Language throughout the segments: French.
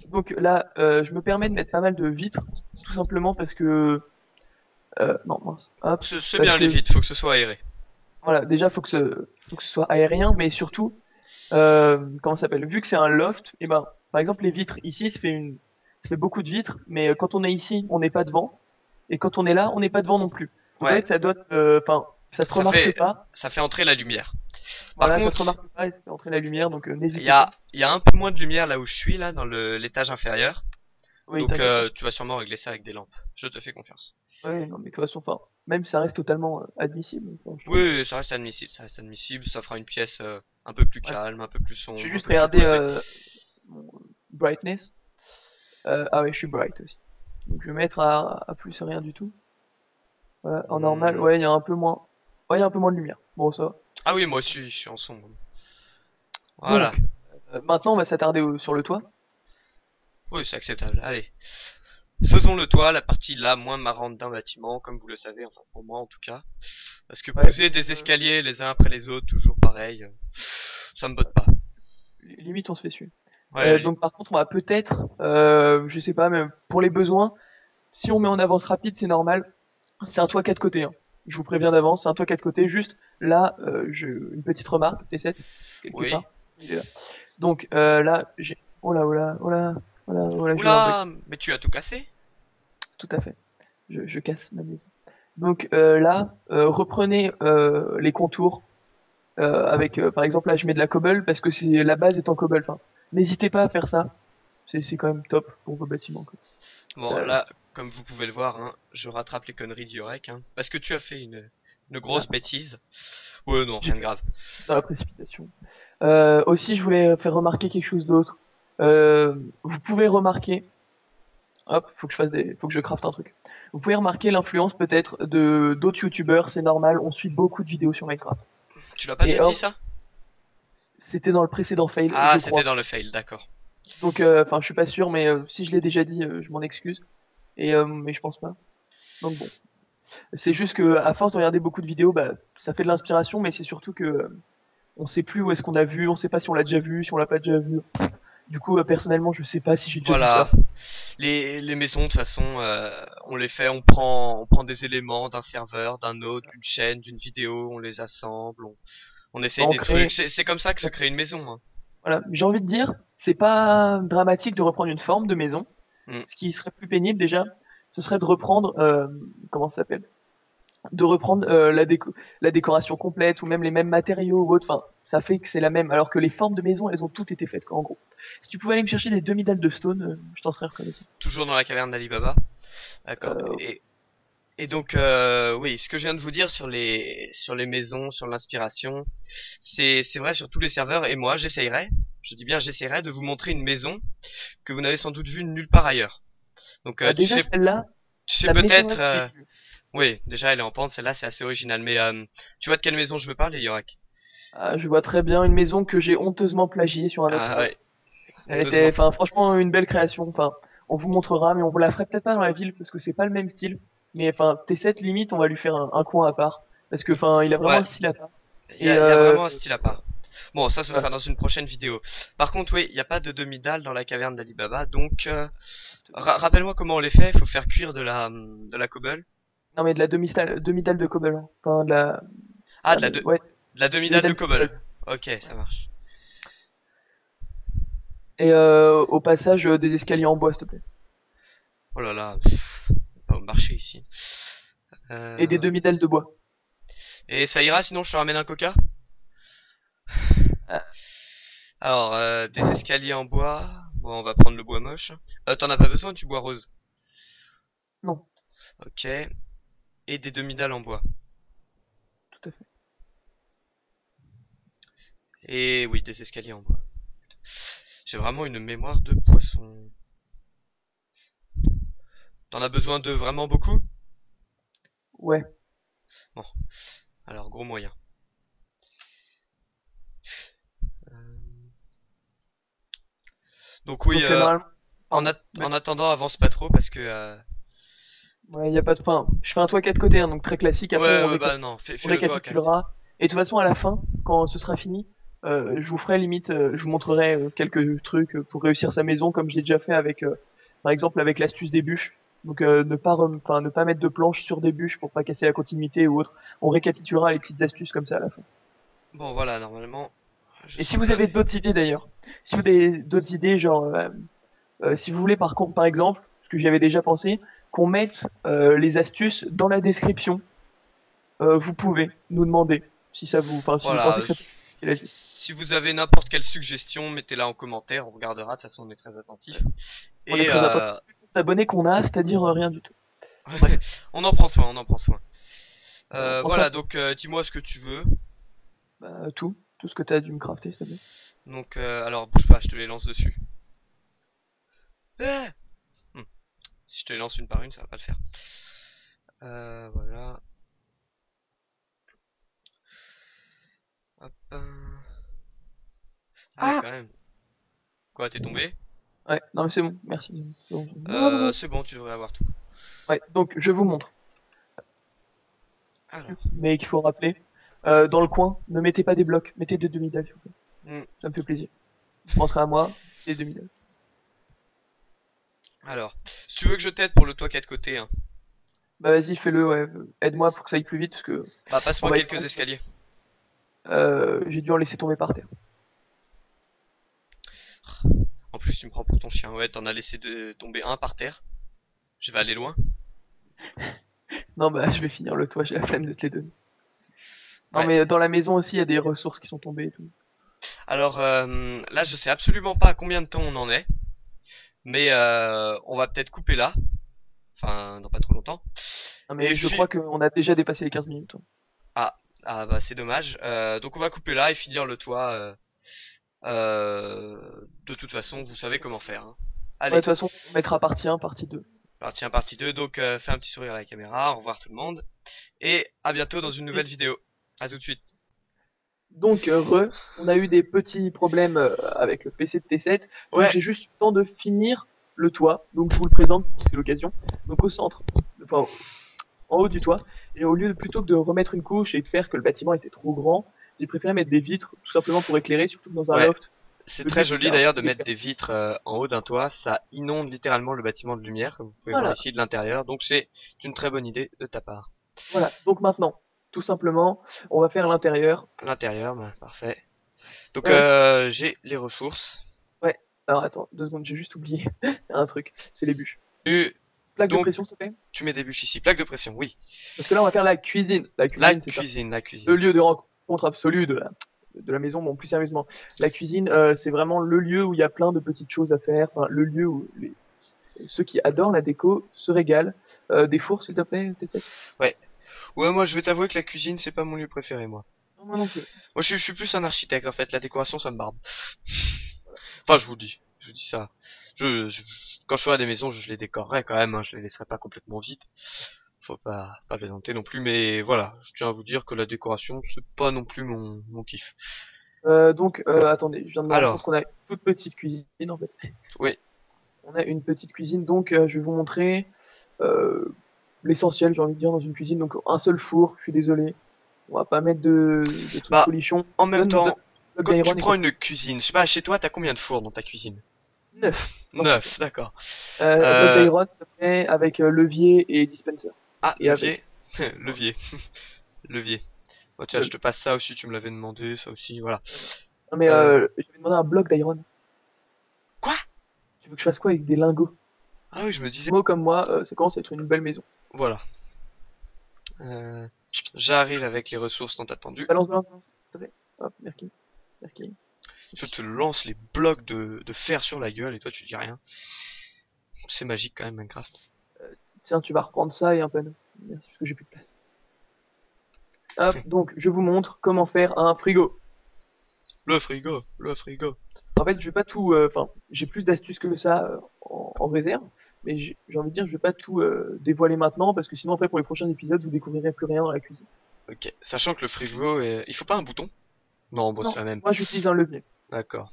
Donc là, je me permets de mettre pas mal de vitres, tout simplement parce que non mince, hop, C'est parce bien les que vitres, faut que ce soit aéré. voilà, déjà faut que ce soit aérien, mais surtout, comment ça s'appelle? Vu que c'est un loft, et ben, par exemple les vitres ici, ça fait beaucoup de vitres, mais quand on est ici, on n'est pas devant, et quand on est là, on n'est pas devant non plus. Donc en Ouais, fait, ça doit, enfin, ça se ça remarque fait, pas. ça fait entrer la lumière. Par Voilà, ça se contre, remarque pas, et ça fait entrer la lumière, donc il y n'hésitez a, pas. il y a un peu moins de lumière là où je suis, là, dans l'étage inférieur. Oui, Donc, t'inquiète pas. tu vas sûrement régler ça avec des lampes. Je te fais confiance. Ouais, non, mais de toute façon, enfin, même ça reste totalement admissible, enfin, je trouve. Oui, ça reste admissible, ça reste admissible. Ça fera une pièce un peu plus Ouais. calme, un peu plus Je vais sombre, un juste peu plus regarder posée. mon brightness. Ah ouais, je suis bright aussi. Donc je vais mettre à plus rien du tout. Voilà, en normal, Hmm. ouais, il y a un peu moins. Ouais, il y a un peu moins de lumière. Bon, ça va. Ah oui, moi aussi, je suis en sombre. Voilà. Donc, maintenant, on va s'attarder sur le toit. Oui, c'est acceptable. Allez. Faisons le toit, la partie la moins marrante d'un bâtiment, comme vous le savez, enfin pour moi en tout cas. Parce que Ouais, poser des euh, escaliers les uns après les autres, toujours pareil, ça me botte pas. limite, on se fait suer. Ouais, Donc, par contre, on va peut-être, je sais pas, mais pour les besoins, si on met en avance rapide, c'est normal. C'est un toit 4 côtés, hein. Je vous préviens d'avance, c'est un toit 4 côtés. Juste là, une petite remarque, T7, quelque oui. part. Il est là. Donc là, j'ai. Oh là, oh là, oh là, oh là, oh là, j'ai eu un bug. Oula, mais tu as tout cassé? Tout à fait. Je casse ma maison. Donc là, reprenez les contours avec, par exemple, là, je mets de la cobble parce que c'est la base est en cobble. Enfin, n'hésitez pas à faire ça. C'est quand même top pour vos bâtiments, quoi. Bon, Ça, là, comme vous pouvez le voir, hein, je rattrape les conneries d'Yorek, hein, parce que tu as fait une grosse voilà. bêtise. Ouais, non, J'ai rien de fait grave. dans la précipitation. Aussi, je voulais faire remarquer quelque chose d'autre. Vous pouvez remarquer. Hop, faut que je crafte un truc. Vous pouvez remarquer l'influence peut-être de d'autres youtubeurs, c'est normal, on suit beaucoup de vidéos sur Minecraft. Tu l'as pas Et déjà dit hop, ça? c'était dans le précédent fail, Ah, je c'était crois. dans le fail, d'accord. Donc, enfin, je suis pas sûr, mais si je l'ai déjà dit, je m'en excuse. Et mais je pense pas. Donc bon, c'est juste que à force de regarder beaucoup de vidéos, bah, ça fait de l'inspiration, mais c'est surtout que on sait plus où est-ce qu'on a vu, on sait pas si on l'a déjà vu, si on l'a pas déjà vu. Du coup, personnellement, je sais pas si j'ai déjà vu Voilà, ça. les maisons de toute façon, on les fait, on prend des éléments d'un serveur, d'un autre, d'une chaîne, d'une vidéo, on les assemble, on essaye On des trucs. crée, C'est comme ça que se crée une maison, hein. voilà, j'ai envie de dire, c'est pas dramatique de reprendre une forme de maison. Hmm. Ce qui serait plus pénible déjà, ce serait de reprendre, comment ça s'appelle? De reprendre la décoration complète ou même les mêmes matériaux ou autre. Enfin, ça fait que c'est la même. Alors que les formes de maison, elles ont toutes été faites, quoi, en gros. Si tu pouvais aller me chercher des demi-dalles de stone, je t'en serais reconnaissant. Toujours dans la caverne d'Alibaba. D'accord. Euh, Et donc, oui, ce que je viens de vous dire sur les maisons, sur l'inspiration, c'est vrai sur tous les serveurs. Et moi, j'essayerai, je dis bien j'essayerai de vous montrer une maison que vous n'avez sans doute vue nulle part ailleurs. Donc, déjà celle-là, tu sais ça peut-être, m'étonnerait que tu l'aies vue. oui, déjà elle est en pente, celle-là c'est assez original. Mais tu vois de quelle maison je veux parler, Yorak? Ah, je vois très bien une maison que j'ai honteusement plagiée sur un autre Ah serveur. ouais, Elle était, honteusement. enfin, franchement, une belle création. Enfin, on vous montrera, mais on vous la ferait peut-être pas dans la ville parce que c'est pas le même style. Mais enfin, T7 limite, on va lui faire un coin à part parce que, enfin, il a vraiment Ouais, un style à part. il y Et a, il y a vraiment un style à part. Bon, ça, ce sera voilà. dans une prochaine vidéo. Par contre, oui, il n'y a pas de demi-dalle dans la caverne d'Alibaba, donc rappelle-moi comment on les fait. Il faut faire cuire de la cobble. Non, mais de la demi-dalle de cobble, hein. Enfin, Ah, ouais, de la demi-dalle de demi-dalle de cobble. cobble. Ok, Ouais. ça marche. Et au passage, des escaliers en bois, s'il te plaît. Oh là là, pas au marché ici. Et des Euh, demi-dalles de bois. Et ça ira, sinon je te ramène un coca. Ah, Alors, des escaliers en bois. Bon, on va prendre le bois moche. T'en as pas besoin du bois rose. non, Ok. Et des demi-dalles en bois. tout à fait. Et oui, des escaliers en bois. J'ai vraiment une mémoire de poisson. T'en as besoin de vraiment beaucoup? Ouais. Bon, alors gros moyen. Donc oui, Donc, normalement, pardon. en attendant, avance pas trop parce que... Ouais, y a pas de fin. Je fais un toit 4 côtés, hein, donc très classique. Après, Ouais, ouais, bah non, on fais-le toi, Kat. récapitulera. Et de toute façon, à la fin, quand ce sera fini, je vous ferai limite, je vous montrerai quelques trucs pour réussir sa maison, comme je l'ai déjà fait avec, par exemple, avec l'astuce des bûches. Donc, enfin, ne pas mettre de planches sur des bûches pour pas casser la continuité ou autre. On récapitulera les petites astuces comme ça à la fin. Bon, voilà, normalement, je Et si suis vous avez blindé. d'autres idées d'ailleurs, si vous avez d'autres idées, genre, si vous voulez par contre, par exemple, ce que j'y avais déjà pensé, qu'on mette les astuces dans la description, vous pouvez nous demander si ça vous, enfin, si vous pensez Voilà, que ça peut faciliter la vie. si vous avez n'importe quelle suggestion, mettez-la en commentaire, on regardera, de toute façon on est très attentif. On est Et très attentif aux abonnés qu'on a, c'est-à-dire rien du tout. Bref, on en prend soin, on en prend soin. on prend soin Voilà, de donc dis-moi ce que tu veux. tout ce que t'as dû me crafter, s'il te plaît. Donc, alors bouge pas, je te les lance dessus. Ah. Hmm. Si je te les lance une par une, ça va pas le faire. Voilà. Hop. Ah ouais, Ah! quand même. Quoi, t'es tombé? Ouais, non mais c'est bon, merci. C'est bon, c'est bon. C'est bon, tu devrais avoir tout. Ouais, donc je vous montre. Alors. Mais qu'il faut rappeler, dans le coin, ne mettez pas des blocs, mettez des demi-dalles, s'il vous plaît. Hmm. Ça me fait plaisir. Vous penserez à moi, des demi-dalles. Alors, si tu veux que je t'aide pour le toit qui est de côté, hein, Bah vas-y, fais-le, ouais. Aide-moi pour que ça aille plus vite, parce que bah on passe-moi va être quelques prêt. escaliers. J'ai dû en laisser tomber par terre. En plus, tu me prends pour ton chien. Ouais, t'en as laissé tomber un par terre. Je vais aller loin. Non, bah je vais finir le toit, j'ai la flemme de te les donner. Non, Ouais. mais dans la maison aussi, il y a des ressources qui sont tombées et tout. Alors là, je sais absolument pas à combien de temps on en est, mais on va peut-être couper là. Enfin, dans pas trop longtemps. Non, Et mais je fi... crois qu'on a déjà dépassé les 15 minutes. ah bah c'est dommage. Donc on va couper là et finir le toit. De toute façon, vous savez comment faire, hein. Ouais, de Allez, toute façon, on mettra partie 1, partie 2. partie 1, partie 2. Donc fais un petit sourire à la caméra. Au revoir tout le monde. Et à bientôt dans une nouvelle vidéo. À tout de suite. Donc, on a eu des petits problèmes avec le PC de T7, donc Ouais, j'ai juste eu le temps de finir le toit, donc je vous le présente, c'est l'occasion. Donc au centre, enfin en haut du toit, et au lieu de plutôt que de remettre une couche et de faire que le bâtiment était trop grand, j'ai préféré mettre des vitres, tout simplement pour éclairer, surtout que dans un ouais. loft. C'est Le très but c'est joli qu'il y ait un d'ailleurs de peu mettre d'éclairage. des vitres en haut d'un toit. Ça inonde littéralement le bâtiment de lumière, comme vous pouvez voir Voilà, ici de l'intérieur. Donc c'est une très bonne idée de ta part. voilà. Donc maintenant, tout simplement, on va faire l'intérieur. L'intérieur, bah, parfait. Donc Euh, j'ai les ressources. ouais. Alors attends, 2 secondes, j'ai juste oublié un truc, c'est les bûches. Et Plaque de donc pression, s'il te plaît. tu mets des bûches ici. Plaque de pression, oui. Parce que là, on va faire la cuisine. La La cuisine, c'est ça. cuisine, la Le cuisine. lieu de rencontre absolu de la maison. Bon, plus sérieusement, la cuisine, c'est vraiment le lieu où il y a plein de petites choses à faire. Enfin, le lieu où ceux qui adorent la déco se régalent. Des fours, s'il te plaît, T7. Ouais. Ouais, moi je vais t'avouer que la cuisine c'est pas mon lieu préféré, moi. Non, moi non plus. Moi je suis plus un architecte en fait. La décoration ça me barbe. Enfin, je vous dis ça. Je- quand je ferai des maisons, je les décorerai quand même, hein, je les laisserai pas complètement vides. Faut pas plaisanter non plus, mais voilà, je tiens à vous dire que la décoration, c'est pas non plus mon kiff. Donc, attendez, je viens de me rendre compte Alors, qu'on a une toute petite cuisine, en fait. oui, On a une petite cuisine, donc je vais vous montrer euh, l'essentiel, j'ai envie de dire, dans une cuisine. Donc, un seul four, je suis désolé. On va pas mettre de trucs bah, folichons. en même Donne temps, bloc quand tu d'iron et prends compagnie. une cuisine, je sais pas, chez toi, t'as combien de fours dans ta cuisine? 9 dans ce cas. 9, d'accord. Bloc Euh, d'iron, s'il te plaît, avec levier et dispenser. ah, Et avec. levier, Voilà. levier, levier. Bon, tiens, je Le- te passe ça aussi, tu me l'avais demandé, ça aussi, voilà. Non mais Euh, je vais demander un bloc d'iron. quoi? Tu veux que je fasse quoi avec des lingots? Ah oui, je me disais, Mot comme moi, ça commence à être une belle maison. voilà. Euh, j'arrive avec les ressources tant attendues. Balance, balance, balance, s'il te plaît. Hop, merci, merci. Je te lance les blocs de fer sur la gueule et toi tu dis rien. C'est magique quand même Minecraft. Tiens, tu vas reprendre ça et un panneau. Merci, parce que j'ai plus de place. Hop, donc je vous montre comment faire un frigo. Le frigo, le frigo. En fait, je vais pas tout. Enfin, j'ai plus d'astuces que ça en réserve, mais j'ai envie de dire, je vais pas tout dévoiler maintenant parce que sinon après pour les prochains épisodes, vous découvrirez plus rien dans la cuisine. Ok, sachant que le frigo, il faut pas un bouton? Non, bon c'est Non, la même. moi j'utilise un levier. D'accord.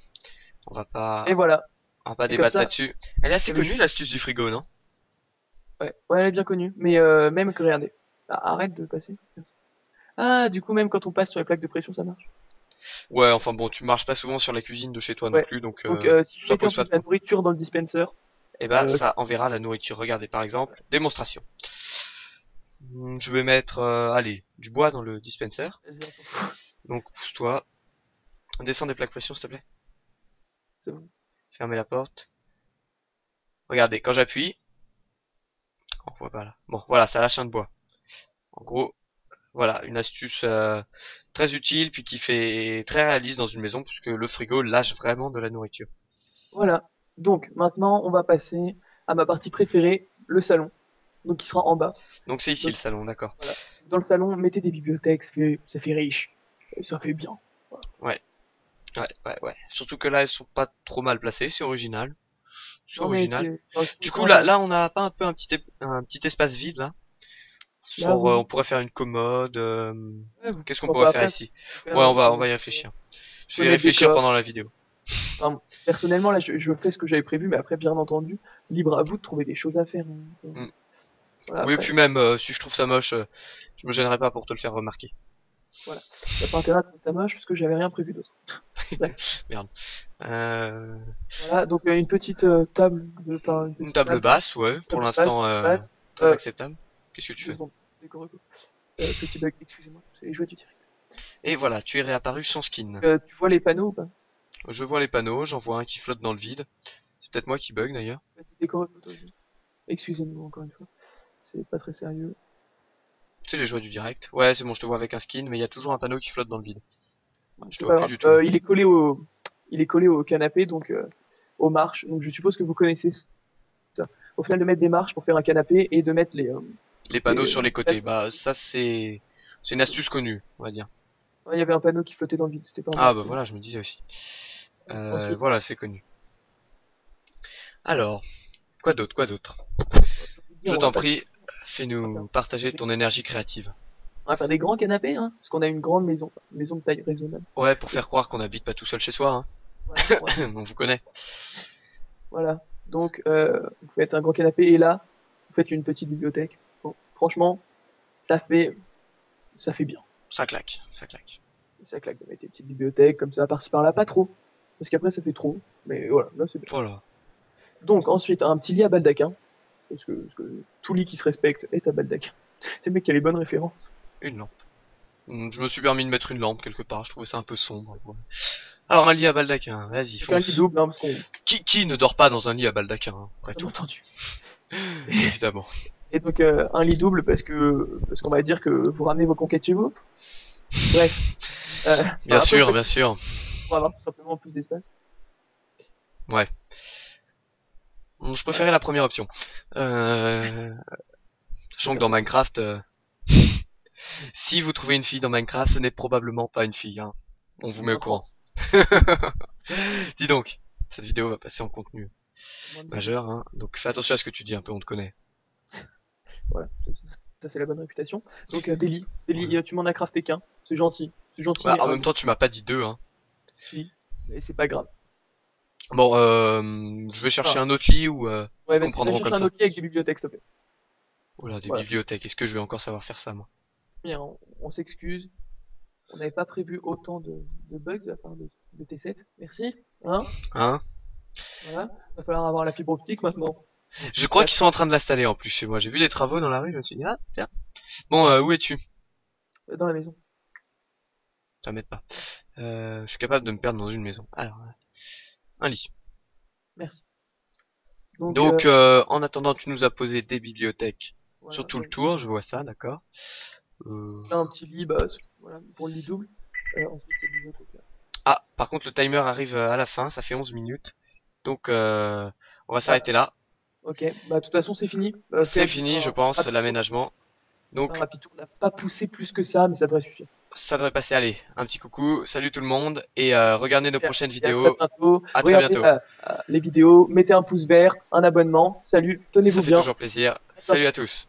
On va Et pas, voilà. on va pas Et comme débattre ça, là-dessus. Elle est vous assez savez connue juste. l'astuce du frigo, non? Ouais, ouais, elle est bien connue. Mais même que regardez. Ah, arrête de passer. Ah, du coup, même quand on passe sur les plaques de pression, ça marche. Ouais, enfin bon, tu marches pas souvent sur la cuisine de chez toi non Ouais. plus, donc Donc, si vous ça mettez en pose pas plus de de la problème. nourriture dans le dispenser, Et bah, euh, ça enverra la nourriture. Regardez, par exemple, démonstration. Je vais mettre, allez, du bois dans le dispenser. vas-y, on s'en fout. Donc, pousse-toi. Descends des plaques pression, s'il te plaît. C'est bon. Fermez la porte. Regardez, quand j'appuie, on voit pas là. Bon, voilà, ça lâche un de bois. En gros, voilà, une astuce très utile, puis qui fait très réaliste dans une maison, puisque le frigo lâche vraiment de la nourriture. Voilà. Donc, maintenant, on va passer à ma partie préférée, le salon. Donc, qui sera en bas. Donc c'est ici Donc, le salon, d'accord. voilà. Dans le salon, mettez des bibliothèques, ça fait riche. Et ça fait bien. Voilà. Ouais, ouais. Surtout que là, elles sont pas trop mal placées, c'est original. C'est Non, mais original. je trouve Du ça coup, là, intéressant. là, on a pas un peu un petit espace vide là. Là, Genre, on oui. pourrait faire une commode. Ouais, Qu'est-ce qu'on bon, pourrait bah, faire après, ici? faire, Ouais, enfin, on vous va y réfléchir. Je pouvez vais mettre des réfléchir coffres. pendant la vidéo. Enfin, personnellement, là, je fais ce que j'avais prévu, mais après, bien entendu, libre à vous de trouver des choses à faire, hein. Hmm. Voilà, Oui, puis après, même, si je trouve ça moche, je me gênerai pas pour te le faire remarquer. voilà. Y a pas intérêt à trouver ça moche, parce que j'avais rien prévu d'autre. Bref. Merde. Euh, Voilà, donc une petite table, enfin, une une petite table table, basse, ouais, petite pour table basse, l'instant, basse. très acceptable. Qu'est-ce que tu Deux fais? secondes, décoré, quoi. Petit bug, excusez-moi, c'est les joies du direct. Et voilà, tu es réapparu sans skin. Tu vois les panneaux ou pas? Je vois les panneaux, j'en vois un qui flotte dans le vide. C'est peut-être moi qui bug d'ailleurs. Vas-y, décoré photo aussi. Excusez-nous encore une fois, c'est pas très sérieux. C'est les joies du direct. Ouais, c'est bon, je te vois avec un skin, mais il y a toujours un panneau qui flotte dans le vide. Ouais, je te C'est vois pas plus grave. du tout là. Il est collé au canapé, donc aux marches. Donc je suppose que vous connaissez ça. Au final, de mettre des marches pour faire un canapé et de mettre Les panneaux les sur les côtés, plaques. bah ça c'est une astuce connue, on va dire. Ouais, il y avait un panneau qui flottait dans le vide, c'était pas moi, Ah bah c'était lui. voilà, je me disais aussi. Ensuite, Voilà, c'est connu. Alors, quoi d'autre, quoi d'autre? j'ai envie de Je dire, t'en prie, on va faire fais-nous partager ton énergie créative. on va faire des grands canapés, hein, parce qu'on a une grande maison, une maison de taille raisonnable. Ouais, pour faire croire qu'on n'habite pas tout seul chez soi, Voilà, hein. voilà. On vous connaît. Voilà. Donc, vous faites un grand canapé et là, vous faites une petite bibliothèque. Bon, franchement, ça fait, ça fait bien. Ça claque, ça claque. Ça claque de mettre des petites bibliothèques comme ça, par-ci par-là, pas trop. Parce qu'après, ça fait trop. Mais voilà, là, c'est bien. Voilà, Donc, ensuite, un petit lit à baldaquin. Parce que tout lit qui se respecte est à baldaquin. C'est le mec qui a les bonnes références. une lampe. Je me suis permis de mettre une lampe quelque part, je trouvais ça un peu sombre. Ouais. Alors un lit à baldaquin, vas-y, Donc, un lit fonce. double, hein, parce qu'on, Qui ne dort pas dans un lit à baldaquin, hein, après bien tout? entendu. Évidemment. Et donc, un lit double parce qu'on va dire que vous ramenez vos conquêtes chez vous. Bref. Bien Après, sûr, bien sûr. on va avoir tout simplement plus d'espace. Ouais. Je Voilà. préférais la première option. Sachant que dans Minecraft, si vous trouvez une fille dans Minecraft, ce n'est probablement pas une fille, hein. On vous met au En courant. France. Dis donc, cette vidéo va passer en contenu Moins de deux. majeur, hein. Donc fais attention à ce que tu dis un peu, on te connaît. Voilà. Ça, c'est la bonne réputation. Donc, des Ouais. lits, tu m'en as crafté qu'un. C'est gentil. C'est gentil, Bah, mais en un même lit. temps, tu m'as pas dit deux, hein. Si. Mais c'est pas grave. Bon, je vais chercher Enfin, un autre lit ou ouais, vas-y, va comprendrons chercher comme un ça. autre lit avec des bibliothèques, s'il te plaît. Oula, des Voilà. bibliothèques. Est-ce que je vais encore savoir faire ça, moi? Bien, on s'excuse. On n'avait pas prévu autant de bugs de la part de T7. Merci. Hein? Hein? Voilà. Va falloir avoir la fibre optique maintenant. Je crois qu'ils sont en train de l'installer en plus chez moi. J'ai vu des travaux dans la rue, je me suis dit, ah, tiens. Bon, où es-tu? Dans la maison. Ça m'aide pas. Je suis capable de me perdre dans une maison. Alors, un lit. Merci. Donc, Donc, en attendant, tu nous as posé des bibliothèques sur voilà. tout le tour, je vois ça, d'accord. Là, un petit lit, bah, voilà, pour le lit double. Ensuite, c'est des autres là. Ah, par contre, le timer arrive à la fin, ça fait 11 minutes. Donc, on va Ah, s'arrêter là. ok. Bah, de toute façon, c'est fini. C'est fini, je pense, l'aménagement. Un Donc, rapide tour. On n'a pas poussé plus que ça, mais ça devrait suffire. ça devrait passer. Allez, un petit coucou, salut tout le monde, et regardez nos Super. prochaines Et à très vidéos. bientôt. À très Regardez bientôt. les vidéos, mettez un pouce vert, un abonnement. Salut, Ça tenez-vous fait bien. toujours plaisir. À bientôt. Salut à tous.